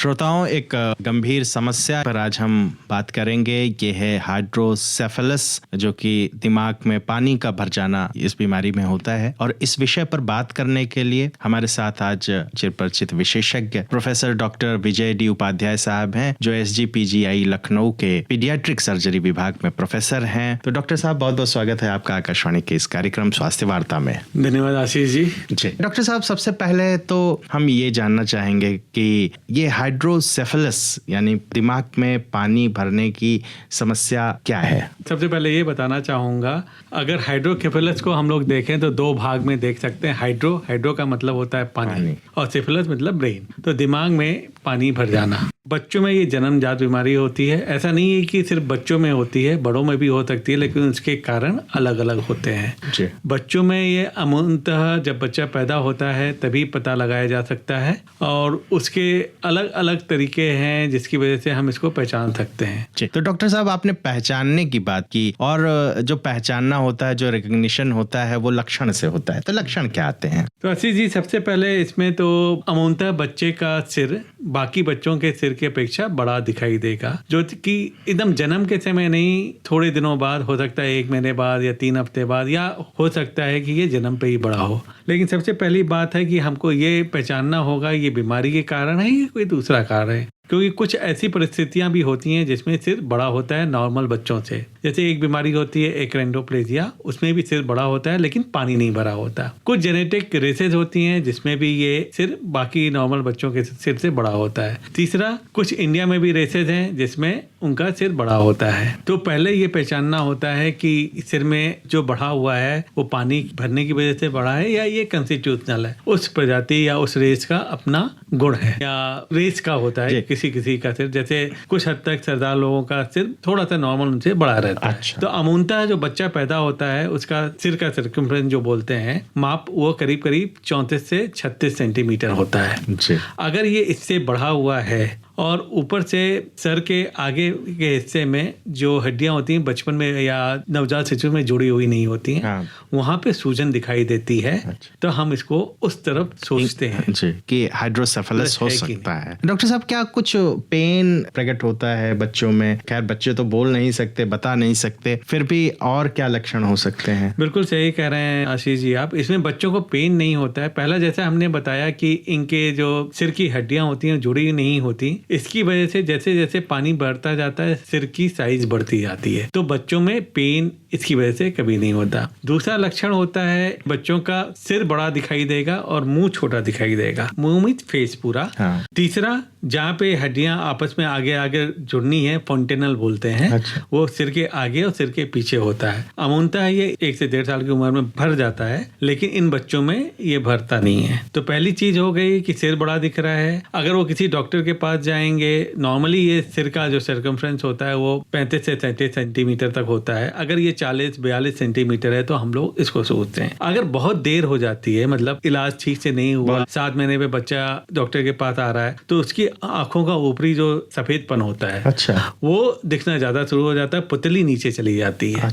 श्रोताओं, एक गंभीर समस्या पर आज हम बात करेंगे। ये है हाइड्रोसेफेलस, जो कि दिमाग में पानी का भर जाना इस बीमारी में होता है। और इस विषय पर बात करने के लिए हमारे साथ आज चिरपरिचित विशेषज्ञ प्रोफेसर डॉक्टर विजय डी उपाध्याय साहब हैं, जो SGPGI लखनऊ के पीडियाट्रिक सर्जरी विभाग में प्रोफेसर हैं। तो डॉक्टर साहब, बहुत बहुत स्वागत है आपका आकाशवाणी के इस कार्यक्रम स्वास्थ्य वार्ता में। धन्यवाद आशीष जी। डॉक्टर साहब, सबसे पहले तो हम ये जानना चाहेंगे कि ये हाइड्रोसेफेलस यानी दिमाग में पानी भरने की समस्या क्या है? सबसे पहले ये बताना चाहूँगा, अगर हाइड्रोसेफेलस को हम लोग देखें तो दो भाग में देख सकते हैं। हाइड्रो का मतलब होता है पानी और सेफेलस मतलब ब्रेन। तो दिमाग में पानी भर जाना बच्चों में ये जन्मजात बीमारी होती है। ऐसा नहीं है कि सिर्फ बच्चों में होती है, बड़ों में भी हो सकती है, लेकिन उसके कारण अलग अलग होते हैं। बच्चों में ये अमूमतः जब बच्चा पैदा होता है तभी पता लगाया जा सकता है, और उसके अलग अलग तरीके हैं जिसकी वजह से हम इसको पहचान सकते हैं। तो डॉक्टर साहब, आपने पहचानने की बात की, और जो पहचानना होता है, जो रिकग्निशन होता है, वो लक्षण से होता है। तो लक्षण क्या आते हैं? तो आशीष जी, सबसे पहले इसमें तो अमूमतः बच्चे का सिर बाकी बच्चों के सिर की अपेक्षा बड़ा दिखाई देगा, जो कि एकदम जन्म के समय नहीं, थोड़े दिनों बाद हो सकता है, 1 महीने बाद या 3 हफ्ते बाद, या हो सकता है कि ये जन्म पे ही बड़ा हो। लेकिन सबसे पहली बात है कि हमको ये पहचानना होगा ये बीमारी के कारण है या कोई दूसरा कारण है, क्योंकि कुछ ऐसी परिस्थितियां भी होती हैं जिसमें सिर बड़ा होता है नॉर्मल बच्चों से। जैसे एक बीमारी होती है एक्रेंडोप्लेजिया, उसमें भी सिर बड़ा होता है लेकिन पानी नहीं भरा होता। कुछ जेनेटिक रेसेस होती हैं जिसमें भी ये सिर बाकी नॉर्मल बच्चों के सिर से बड़ा होता है। तीसरा, कुछ इंडिया में भी रेसेस हैं जिसमें उनका सिर बड़ा होता है। तो पहले ये पहचानना होता है कि सिर में जो बढ़ा हुआ है वो पानी भरने की वजह से बढ़ा है या ये कंस्टिट्यूशनल है, उस प्रजाति या उस रेस का अपना गुण है, या रेस का होता है किसी का सिर। जैसे कुछ हद तक सरदार लोगों का सिर थोड़ा सा नॉर्मल उनसे बड़ा रहता है। तो अमूमतः जो बच्चा पैदा होता है उसका सिर का सर्कमफ्रेंस जो बोलते हैं माप, वो करीब करीब 34 से 36 सेंटीमीटर होता है। अगर ये इससे बढ़ा हुआ है और ऊपर से सर के आगे के हिस्से में जो हड्डियां होती हैं बचपन में या नवजात शिशु में जुड़ी हुई नहीं होती हैं, वहां पे सूजन दिखाई देती है। तो हम इसको उस तरफ सोचते हैं कि हाइड्रोसेफेलस हो सकता है। डॉक्टर साहब, क्या कुछ पेन प्रकट होता है बच्चों में? खैर, बच्चे तो बोल नहीं सकते, बता नहीं सकते, फिर भी और क्या लक्षण हो सकते हैं? बिल्कुल सही कह रहे हैं आशीष जी आप। इसमें बच्चों को पेन नहीं होता है। पहला जैसा हमने बताया कि इनके जो सिर की हड्डियां होती हैं जुड़ी नहीं होती, इसकी वजह से जैसे जैसे पानी बढ़ता जाता है सिर की साइज बढ़ती जाती है। तो बच्चों में पेन इसकी वजह से कभी नहीं होता। दूसरा लक्षण होता है बच्चों का सिर बड़ा दिखाई देगा और मुंह छोटा दिखाई देगा, मुंह में फेस पूरा। तीसरा, जहाँ पे हड्डियां आपस में आगे आगे जुड़नी है, फोंटेनल बोलते हैं, वो सिर के आगे और सिर के पीछे होता है। अमूमतः ये 1 से 1.5 साल की उम्र में भर जाता है, लेकिन इन बच्चों में ये भरता नहीं है। तो पहली चीज हो गई कि सिर बड़ा दिख रहा है। अगर वो किसी डॉक्टर के पास जाएंगे, नॉर्मली ये सिर का जो सर्कमफ्रेंस होता है वो 35 से 37 सेंटीमीटर तक होता है। अगर ये 40-42 सेंटीमीटर है तो हम लोग इसको सोचते हैं। अगर बहुत देर हो जाती है, मतलब इलाज ठीक से नहीं हुआ, 7 महीने पे बच्चा डॉक्टर के पास आ रहा है, तो उसकी आंखों का ऊपरी जो सफेदपन होता है वो दिखना ज्यादा शुरू हो जाता है, पुतली नीचे चली जाती है।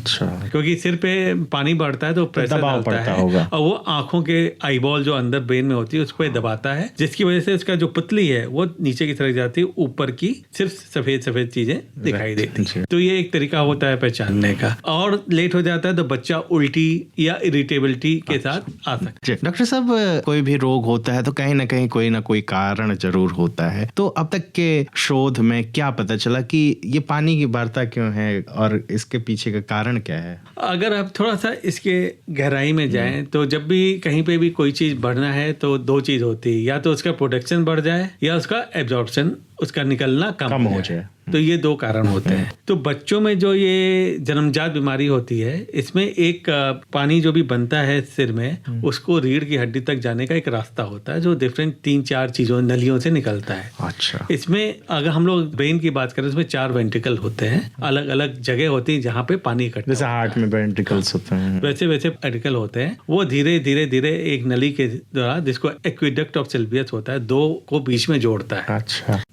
क्योंकि सिर पे पानी बढ़ता है तो प्रेशर डालता है और वो आंखों के आईबॉल जो अंदर ब्रेन में होती है उस पर दबाता है, जिसकी वजह से उसका जो पुतली है वो नीचे की तरफ जाती है, ऊपर की सिर्फ सफेद सफेद चीजें दिखाई देती है। तो ये एक तरीका होता है पहचानने का। और लेट हो जाता है तो बच्चा उल्टी या इरिटेबिलिटी के साथ आ सकता है। डॉक्टर साहब, कोई भी रोग होता है तो कहीं ना कोई कारण जरूर होता है। तो अब तक के शोध में क्या पता चला कि ये पानी की बढ़ता क्यों है और इसके पीछे का कारण क्या है? अगर आप थोड़ा सा इसके गहराई में जाएं तो जब भी कहीं पे भी कोई चीज बढ़ना है तो 2 चीज होती है, या तो उसका प्रोडक्शन बढ़ जाए या उसका एब्जॉर्प्शन, उसका निकलना कम हो जाए। तो ये 2 कारण होते हैं। तो बच्चों में जो ये जन्मजात बीमारी होती है, इसमें एक पानी जो भी बनता है सिर में, उसको रीढ़ की हड्डी तक जाने का एक रास्ता होता है जो डिफरेंट 3-4 चीजों नलियों से निकलता है। इसमें अगर हम लोग ब्रेन की बात करें, उसमें 4 वेंट्रिकल होते हैं, अलग अलग जगह होती है जहाँ पे पानी इकट्ठा, जैसे हार्ट में वेंट्रिकल्स होते हैं, वैसे वेंट्रिकल होते हैं। वो धीरे धीरे धीरे एक नली के द्वारा, जिसको एक्वेडक्ट ऑफ सिल्वियस होता है, 2 को बीच में जोड़ता है।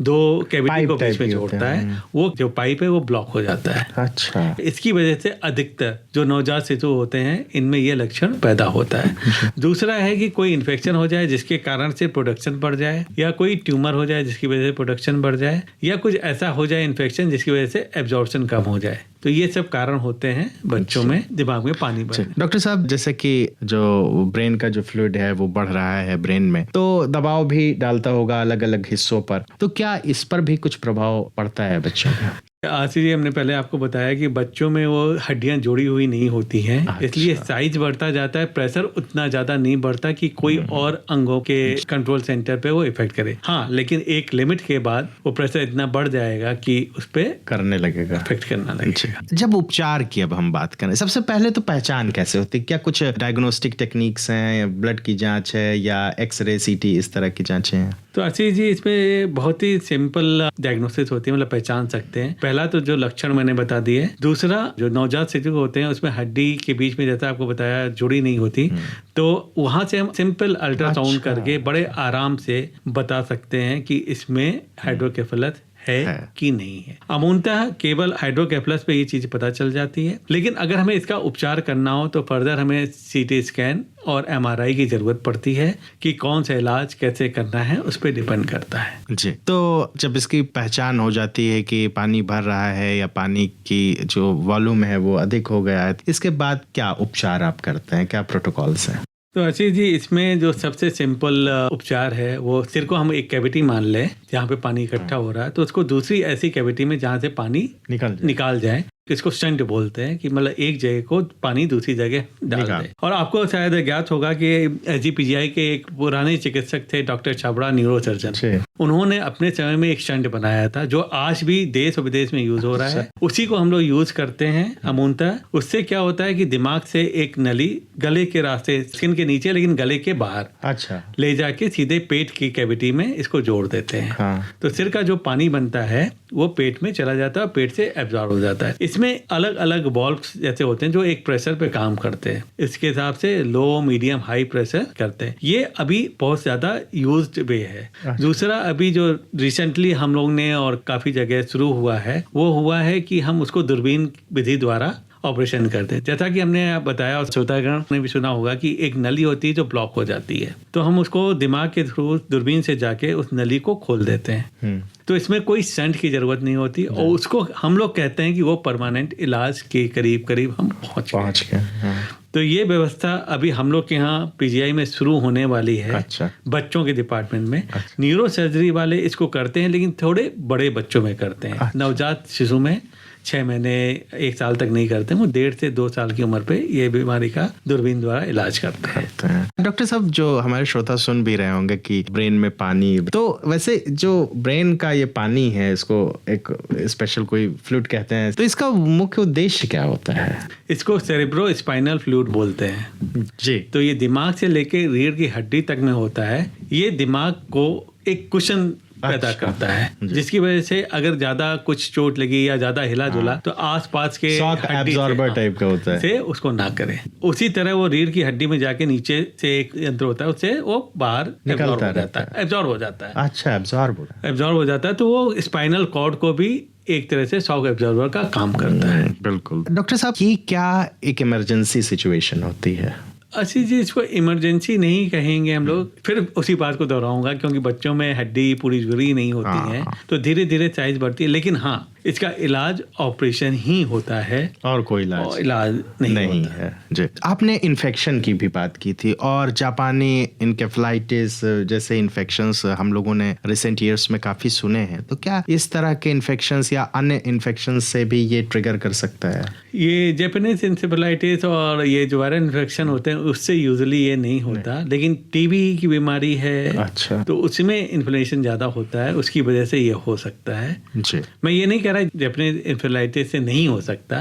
2 कैविटी को बीच में जोड़ता है वो जो पाइप है वो ब्लॉक हो जाता है। अच्छा। इसकी वजह से अधिकतर जो नवजात शिशु होते हैं इनमें ये लक्षण पैदा होता है। दूसरा है कि कोई इन्फेक्शन हो जाए जिसके कारण से प्रोडक्शन बढ़ जाए, या कोई ट्यूमर हो जाए जिसकी वजह से प्रोडक्शन बढ़ जाए, या कुछ ऐसा हो जाए इन्फेक्शन जिसकी वजह से एब्जॉर्प्शन कम हो जाए। तो ये सब कारण होते हैं बच्चों में दिमाग में पानी बढ़ने। डॉक्टर साहब, जैसे कि जो ब्रेन का जो फ्लूइड है वो बढ़ रहा है ब्रेन में, तो दबाव भी डालता होगा अलग अलग हिस्सों पर, तो क्या इस पर भी कुछ प्रभाव पड़ता है बच्चों का? आशीष जी, हमने पहले आपको बताया कि बच्चों में वो हड्डियां जुड़ी हुई नहीं होती हैं। अच्छा। इसलिए साइज बढ़ता जाता है, प्रेशर उतना ज्यादा नहीं बढ़ता कि कोई और अंगों के कंट्रोल सेंटर पे वो इफेक्ट करे। हाँ, लेकिन एक लिमिट के बाद वो प्रेशर इतना बढ़ जाएगा कि उस पे करने लगेगा, इफेक्ट करना लगेगा। जब उपचार की अब हम बात करें, सबसे पहले तो पहचान कैसे होती है? क्या कुछ डायग्नोस्टिक टेक्निक्स हैं, ब्लड की जांच है या एक्सरे, सीटी, इस तरह की जांचें हैं? तो आशीष जी, इसमें बहुत ही सिंपल डायग्नोसिस होती है, मतलब पहचान सकते हैं। पहला तो जो लक्षण मैंने बता दिए। दूसरा, जो नवजात शिशु होते हैं उसमें हड्डी के बीच में, जैसा आपको बताया, जुड़ी नहीं होती, तो वहां से हम सिंपल अल्ट्रासाउंड करके बड़े आराम से बता सकते हैं कि इसमें हाइड्रोकेफेलस है कि नहीं है। अमूनतः केवल हाइड्रोकेफेलस पे ये चीज पता चल जाती है। लेकिन अगर हमें इसका उपचार करना हो तो फर्दर हमें सीटी स्कैन और एमआरआई की जरूरत पड़ती है कि कौन सा इलाज कैसे करना है, उस पर डिपेंड करता है जी। तो जब इसकी पहचान हो जाती है कि पानी भर रहा है या पानी की जो वॉल्यूम है वो अधिक हो गया है, इसके बाद क्या उपचार आप करते हैं, क्या प्रोटोकॉल्स हैं? तो आशीष जी, इसमें जो सबसे सिंपल उपचार है वो सिर को हम एक कैविटी मान लें जहाँ पे पानी इकट्ठा हो रहा है, तो उसको दूसरी ऐसी कैविटी में जहाँ से पानी निकाल जाए, इसको स्टंट बोलते हैं, कि मतलब एक जगह को पानी दूसरी जगह डाल दे। और आपको शायद ज्ञात होगा कि एसजीपीजीआई के एक पुराने चिकित्सक थे, डॉक्टर छाबड़ा, न्यूरोसर्जन। उन्होंने अपने समय में एक स्टंट बनाया था जो आज भी देश और विदेश में यूज हो रहा है। उसी को हम लोग यूज करते हैं अमूनतः। उससे क्या होता है कि दिमाग से एक नली गले के रास्ते, स्किन के नीचे लेकिन गले के बाहर, अच्छा, ले जाके सीधे पेट की कैविटी में इसको जोड़ देते हैं। तो सिर का जो पानी बनता है वो पेट में चला जाता है और पेट से एब्जॉर्ब हो जाता है। इसमें अलग अलग बॉल्ब्स जैसे होते हैं जो एक प्रेशर पे काम करते हैं। इसके हिसाब से लो, मीडियम, हाई प्रेशर करते हैं। ये अभी बहुत ज्यादा यूज्ड वे है। दूसरा, अभी जो रिसेंटली हम लोग ने और काफी जगह शुरू हुआ है, वो हुआ है कि हम उसको दूरबीन विधि द्वारा ऑपरेशन करते हैं। जैसा कि हमने बताया और श्रोतागण ने भी सुना होगा कि एक नली होती है जो ब्लॉक हो जाती है, तो हम उसको दिमाग के थ्रू दूरबीन से जाके उस नली को खोल देते हैं। तो इसमें कोई स्टंट की जरूरत नहीं होती और उसको हम लोग कहते हैं कि वो परमानेंट इलाज के करीब करीब हम पहुंच गए। तो ये व्यवस्था अभी हम लोग के यहाँ पीजीआई में शुरू होने वाली है। अच्छा। बच्चों के डिपार्टमेंट में। न्यूरो सर्जरी वाले इसको करते हैं, लेकिन थोड़े बड़े बच्चों में करते हैं। नवजात शिशु में 6 महीने 1 साल तक नहीं करते, वो 1.5 से 2 साल की उम्र पे ये बीमारी का दूरबीन द्वारा इलाज करते हैं। डॉक्टर साहब, जो हमारे श्रोता सुन भी रहे होंगे कि ब्रेन में पानी, तो वैसे जो ब्रेन का ये पानी है, इसको एक स्पेशल कोई फ्लूइड कहते हैं, तो इसका मुख्य उद्देश्य क्या होता है? इसको सेरेब्रो स्पाइनल फ्लूइड बोलते हैं जी। तो ये दिमाग से लेके रीढ़ की हड्डी तक में होता है। ये दिमाग को एक कुशन पैदा करता है, जिसकी वजह से अगर ज्यादा कुछ चोट लगी या ज्यादा हिला जुला तो आसपास के शॉक एब्जॉर्बर टाइप का होता है, से उसको ना करे। उसी तरह वो रीढ़ की हड्डी में जाके नीचे से एक यंत्र होता है, उससे वो बाहर एब्जॉर्ब हो जाता है। अच्छा, एब्जॉर्ब हो जाता है। तो वो स्पाइनल कॉर्ड को भी एक तरह से शॉक एब्जॉर्बर का काम करता है। बिल्कुल। डॉक्टर साहब, ये क्या एक इमरजेंसी सिचुएशन होती है? आशीष जी, इसको इमरजेंसी नहीं कहेंगे हम लोग। फिर उसी बात को दोहराऊंगा, क्योंकि बच्चों में हड्डी पूरी जुड़ी नहीं होती है, तो धीरे धीरे साइज बढ़ती है। लेकिन हाँ, इसका इलाज ऑपरेशन ही होता है और कोई इलाज नहीं है। जी। आपने इन्फेक्शन की भी बात की थी, और जापानी इनकेफेलाइटिस जैसे इन्फेक्शंस हम लोगों ने रिसेंट ईयर्स में काफी सुने हैं। तो क्या इस तरह के इन्फेक्शंस या अन्य इन्फेक्शंस से भी ये ट्रिगर कर सकता है? ये जापानीज इंसेफेलाइटिस और ये जो वायरल इन्फेक्शन होते हैं उससे यूजुअली ये नहीं होता, लेकिन टीबी की बीमारी है। अच्छा। तो उसमें इन्फ्लेमेशन ज्यादा होता है, उसकी वजह से ये हो सकता है। जी। मैं ये नहीं कह रहा जापानीज इंसेफेलाइटिस से नहीं हो सकता,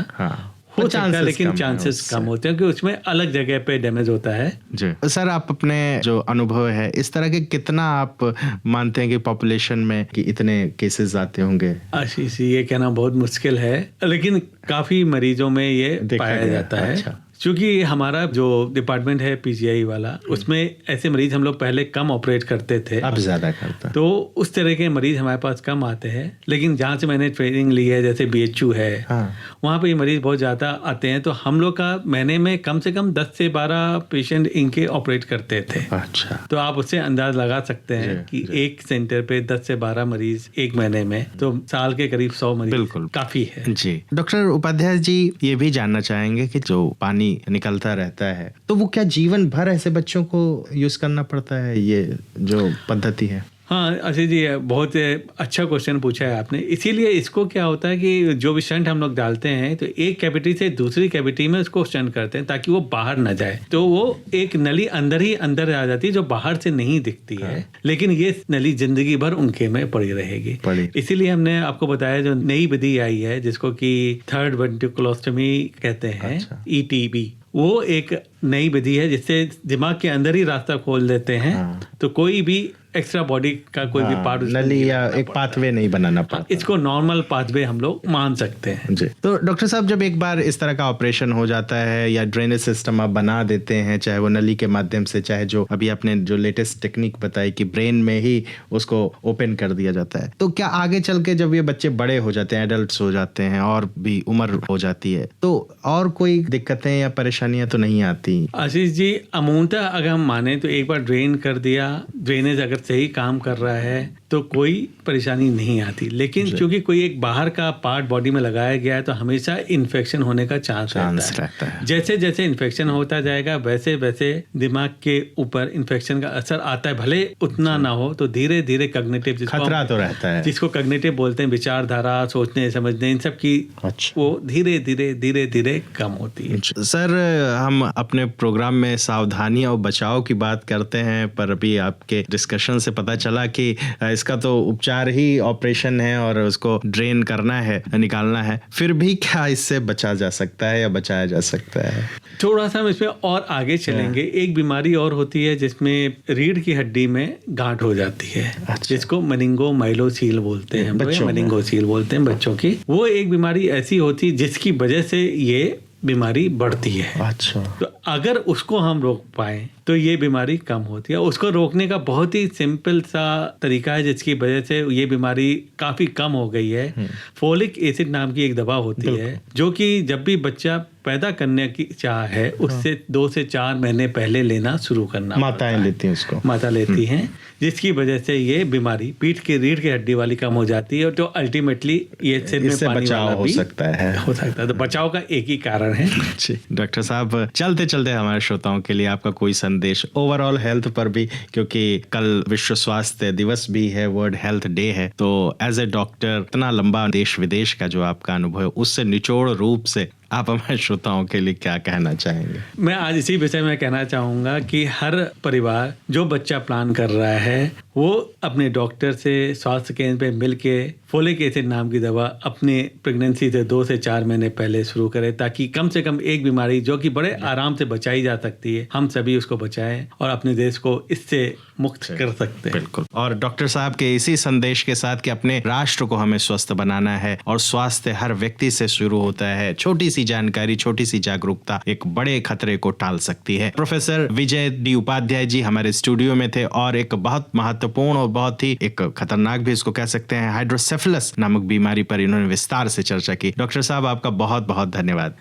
हो सकता है, लेकिन चांसेस कम होते हैं, क्योंकि उसमें अलग जगह पे डैमेज होता है। जी। सर, आप अपने जो अनुभव है, इस तरह के कितना आप मानते हैं कि पॉपुलेशन में कि इतने केसेस आते होंगे? आशीष, ये कहना बहुत मुश्किल है, लेकिन काफी मरीजों में ये पाया जाता है। क्योंकि हमारा जो डिपार्टमेंट है पीजीआई वाला, उसमें ऐसे मरीज हम लोग पहले कम ऑपरेट करते थे, अब ज्यादा करता तो उस तरह के मरीज हमारे पास कम आते हैं। लेकिन जहाँ से मैंने ट्रेनिंग ली है, जैसे बीएचयू है, वहाँ पे ये मरीज बहुत ज़्यादा आते हैं। तो हम लोग का महीने में कम से कम 10 से 12 पेशेंट इनके ऑपरेट करते थे। अच्छा, तो आप उससे अंदाज लगा सकते हैं कि एक सेंटर पे 10 से 12 मरीज एक महीने में, तो साल के करीब 100 मरीज बिल्कुल काफी है जी। डॉक्टर उपाध्याय जी, ये भी जानना चाहेंगे कि जो पानी निकलता रहता है तो वो क्या जीवन भर ऐसे बच्चों को यूज करना पड़ता है, ये जो पद्धति है? हाँ अजय जी, बहुत अच्छा क्वेश्चन पूछा है आपने। इसीलिए इसको क्या होता है कि जो भी स्टंट हम लोग डालते हैं तो एक कैविटी से दूसरी कैविटी में उसको स्टंट करते हैं ताकि वो बाहर न जाए। तो वो एक नली अंदर ही अंदर आ जाती है जो बाहर से नहीं दिखती है, लेकिन ये नली जिंदगी भर उनके में पड़ी रहेगी। इसीलिए हमने आपको बताया जो नई विधि आई है जिसको कि थर्ड वेंट्रिकुलोस्टमी कहते हैं, ETB, वो एक नई विधि है जिससे दिमाग के अंदर ही रास्ता खोल देते हैं। तो कोई भी एक्स्ट्रा बॉडी का कोई भी पार्ट नली या एक पाथवे नहीं बनाना पड़ता, इसको नॉर्मल पाथवे हम लोग मान सकते हैं जी। तो डॉक्टर साहब, जब एक बार इस तरह का ऑपरेशन हो जाता है या ड्रेनेज सिस्टम आप बना देते हैं, चाहे वो नली के माध्यम से, चाहे जो अभी आपने जो लेटेस्ट टेक्निक बताई कि ब्रेन में ही उसको ओपन कर दिया जाता है, तो क्या आगे चल के जब ये बच्चे बड़े हो जाते हैं, एडल्ट्स हो जाते हैं और भी उम्र हो जाती है, तो और कोई दिक्कतें या परेशानियां तो नहीं आती? आशीष जी, अमूमतः अगर हम माने तो एक बार ड्रेन कर दिया, ड्रेनेज अगर सही काम कर रहा है तो कोई परेशानी नहीं आती। लेकिन क्योंकि कोई एक बाहर का पार्ट बॉडी में लगाया गया है तो हमेशा इन्फेक्शन होने का चांस रहता है। जैसे जैसे इन्फेक्शन होता जाएगा वैसे वैसे दिमाग के ऊपर इन्फेक्शन का असर आता है, भले उतना ना हो तो धीरे धीरे कॉग्निटिव खतरा तो रहता है, जिसको कॉग्निटिव बोलते हैं, विचारधारा, सोचने समझने, इन सब की वो धीरे धीरे कम होती है। सर, हम अपने प्रोग्राम में सावधानी और बचाव की बात करते हैं, पर अभी आपके डिस्कशन से पता चला कि इसका तो उपचार ही ऑपरेशन है और उसको ड्रेन करना है, निकालना है। फिर भी क्या इससे बचा जा सकता है या बचाया जा सकता है? थोड़ा सा हम इसमें और आगे चलेंगे। एक बीमारी और होती है जिसमें रीढ़ की हड्डी में गांठ हो जाती है, जिसको मेनिंगोमाइलोसील बोलते हैं, मेनिंगोसील बोलते हैं बच्चों की। वो एक बीमारी ऐसी होती है जिसकी वजह से ये बीमारी बढ़ती है। अच्छा, तो अगर उसको हम रोक पाए तो ये बीमारी कम होती है। उसको रोकने का बहुत ही सिंपल सा तरीका है जिसकी वजह से ये बीमारी काफी कम हो गई है। फोलिक एसिड नाम की एक दवा होती है जो कि जब भी बच्चा पैदा करने की चाह है उससे 2 से 4 महीने पहले लेना शुरू करना। माताएं लेती हैं उसको, माता लेती हैं, जिसकी वजह से ये बीमारी पीठ की रीढ़ की हड्डी वाली कम हो जाती है और तो अल्टीमेटली ये सिर में पानी बचाव वाला हो सकता है। तो बचाव का एक ही कारण है। डॉक्टर साहब, चलते चलते हमारे श्रोताओं के लिए आपका कोई संदेश ओवरऑल हेल्थ पर भी, क्योंकि कल विश्व स्वास्थ्य दिवस भी है, वर्ल्ड हेल्थ डे है, तो एज ए डॉक्टर इतना लंबा देश विदेश का जो आपका अनुभव है उससे निचोड़ रूप से आप हमारे श्रोताओं के लिए क्या कहना चाहेंगे? मैं आज इसी विषय में कहना चाहूँगा कि हर परिवार जो बच्चा प्लान कर रहा है वो अपने डॉक्टर से स्वास्थ्य केंद्र पे मिलके फोलिक एसिड नाम की दवा अपने प्रेगनेंसी से 2 से 4 महीने पहले शुरू करे, ताकि कम से कम एक बीमारी जो कि बड़े आराम से बचाई जा सकती है, हम सभी उसको बचाएं और अपने देश को इससे मुक्त कर सकते हैं। बिल्कुल। और डॉक्टर साहब के इसी संदेश के साथ कि अपने राष्ट्र को हमें स्वस्थ बनाना है और स्वास्थ्य हर व्यक्ति से शुरू होता है, छोटी सी जानकारी, छोटी सी जागरूकता एक बड़े खतरे को टाल सकती है। प्रोफेसर विजय डी उपाध्याय जी हमारे स्टूडियो में थे और एक बहुत महत्वपूर्ण और बहुत ही एक खतरनाक भी इसको कह सकते हैं हाइड्रोसेफेलस नामक बीमारी पर इन्होंने विस्तार से चर्चा की। डॉक्टर साहब, आपका बहुत बहुत धन्यवाद।